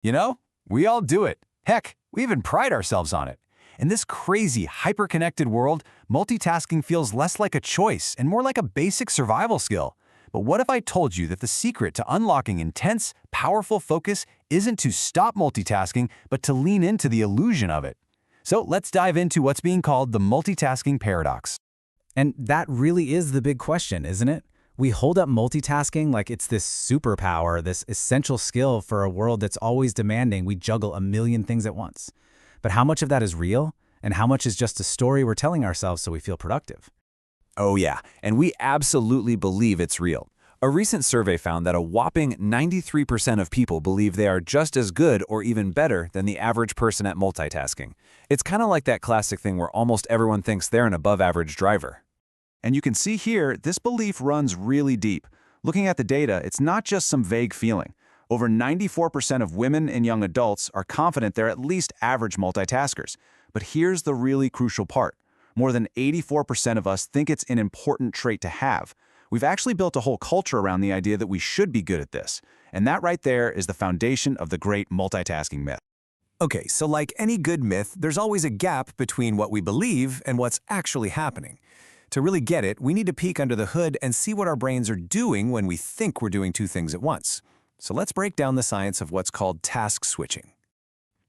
You know, we all do it. Heck, we even pride ourselves on it. In this crazy, hyper-connected world, multitasking feels less like a choice and more like a basic survival skill. But what if I told you that the secret to unlocking intense, powerful focus isn't to stop multitasking, but to lean into the illusion of it? So let's dive into what's being called the multitasking paradox. And that really is the big question, isn't it? We hold up multitasking like it's this superpower, this essential skill for a world that's always demanding we juggle a million things at once. But how much of that is real, and how much is just a story we're telling ourselves so we feel productive? Oh yeah, and we absolutely believe it's real. A recent survey found that a whopping 93% of people believe they are just as good or even better than the average person at multitasking. It's kind of like that classic thing where almost everyone thinks they're an above-average driver. And you can see here, this belief runs really deep. Looking at the data, it's not just some vague feeling. Over 94% of women and young adults are confident they're at least average multitaskers. But here's the really crucial part. More than 84% of us think it's an important trait to have. We've actually built a whole culture around the idea that we should be good at this. And that right there is the foundation of the great multitasking myth. Okay, so like any good myth, there's always a gap between what we believe and what's actually happening. To really get it, we need to peek under the hood and see what our brains are doing when we think we're doing two things at once. So let's break down the science of what's called task switching.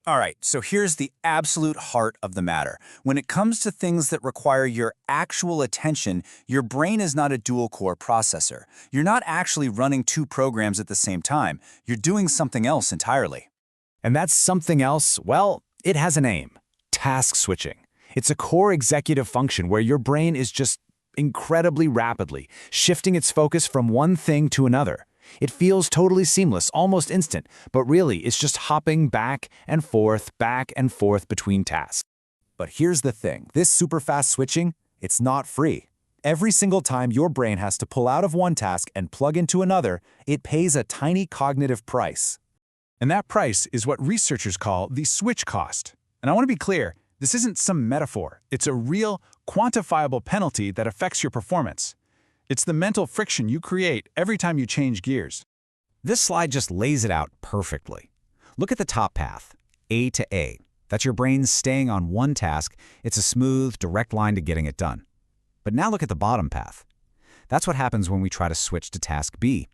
All right, so here's the absolute heart of the matter. When it comes to things that require your actual attention, your brain is not a dual-core processor. You're not actually running two programs at the same time. You're doing something else entirely. And that's something else, well, it has a name: task switching. It's a core executive function where your brain is just incredibly rapidly shifting its focus from one thing to another. It feels totally seamless, almost instant, but really it's just hopping back and forth between tasks. But here's the thing, this super fast switching, it's not free. Every single time your brain has to pull out of one task and plug into another, it pays a tiny cognitive price. And that price is what researchers call the switch cost. And I want to be clear, this isn't some metaphor. It's a real, quantifiable penalty that affects your performance. It's the mental friction you create every time you change gears. This slide just lays it out perfectly. Look at the top path, A to A. That's your brain staying on one task. It's a smooth, direct line to getting it done. But now look at the bottom path. That's what happens when we try to switch to task B.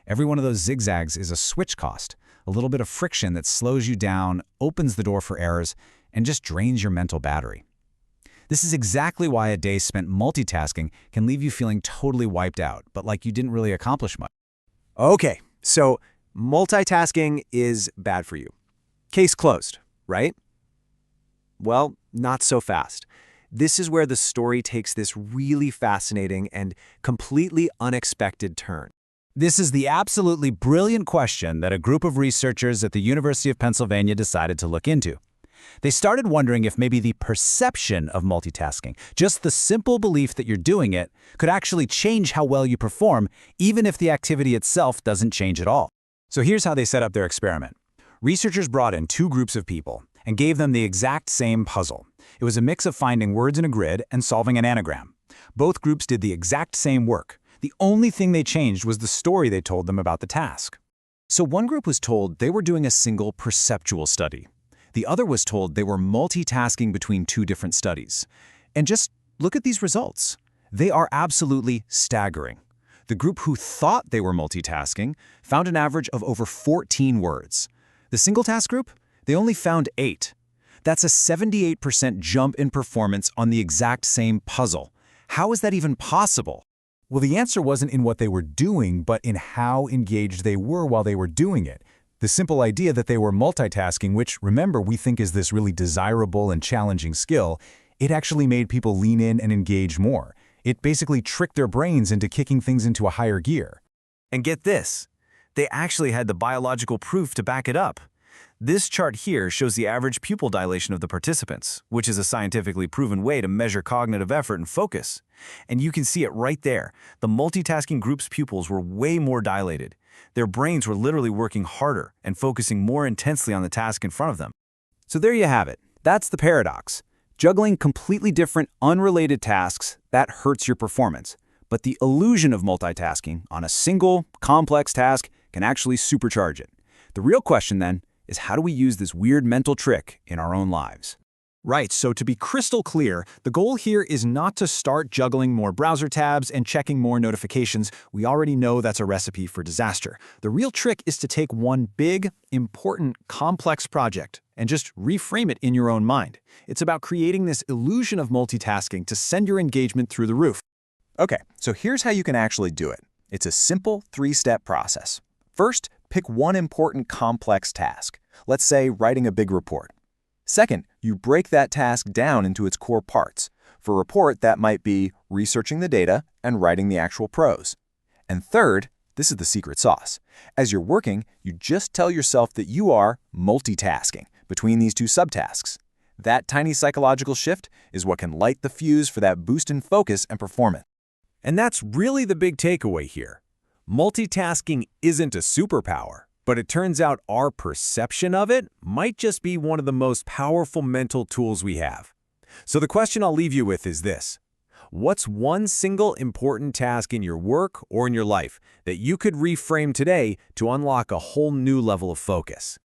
Every one of those zigzags is a switch cost, a little bit of friction that slows you down, opens the door for errors, and just drains your mental battery. This is exactly why a day spent multitasking can leave you feeling totally wiped out, but like you didn't really accomplish much. Okay, so multitasking is bad for you. Case closed, right? Well, not so fast. This is where the story takes this really fascinating and completely unexpected turn. This is the absolutely brilliant question that a group of researchers at the University of Pennsylvania decided to look into. They started wondering if maybe the perception of multitasking, just the simple belief that you're doing it, could actually change how well you perform, even if the activity itself doesn't change at all. So here's how they set up their experiment. Researchers brought in two groups of people and gave them the exact same puzzle. It was a mix of finding words in a grid and solving an anagram. Both groups did the exact same work. The only thing they changed was the story they told them about the task. So one group was told they were doing a single perceptual study. The other was told they were multitasking between two different studies. And just look at these results. They are absolutely staggering. The group who thought they were multitasking found an average of over 14 words. The single task group, they only found 8. That's a 78% jump in performance on the exact same puzzle. How is that even possible? Well, the answer wasn't in what they were doing, but in how engaged they were while they were doing it. The simple idea that they were multitasking, which, remember, we think is this really desirable and challenging skill, it actually made people lean in and engage more. It basically tricked their brains into kicking things into a higher gear. And get this, they actually had the biological proof to back it up. This chart here shows the average pupil dilation of the participants, which is a scientifically proven way to measure cognitive effort and focus. And you can see it right there. The multitasking group's pupils were way more dilated. Their brains were literally working harder and focusing more intensely on the task in front of them. So there you have it. That's the paradox. Juggling completely different, unrelated tasks, that hurts your performance. But the illusion of multitasking on a single, complex task can actually supercharge it. The real question then is how do we use this weird mental trick in our own lives? Right, so to be crystal clear, the goal here is not to start juggling more browser tabs and checking more notifications. We already know that's a recipe for disaster. The real trick is to take one big, important, complex project and just reframe it in your own mind. It's about creating this illusion of multitasking to send your engagement through the roof. Okay, so here's how you can actually do it. It's a simple 3-step process. First, pick one important complex task. Let's say writing a big report. Second, you break that task down into its core parts. For a report, that might be researching the data and writing the actual prose. And third, this is the secret sauce. As you're working, you just tell yourself that you are multitasking between these two subtasks. That tiny psychological shift is what can light the fuse for that boost in focus and performance. And that's really the big takeaway here. Multitasking isn't a superpower, but it turns out our perception of it might just be one of the most powerful mental tools we have. So the question I'll leave you with is this. What's one single important task in your work or in your life that you could reframe today to unlock a whole new level of focus?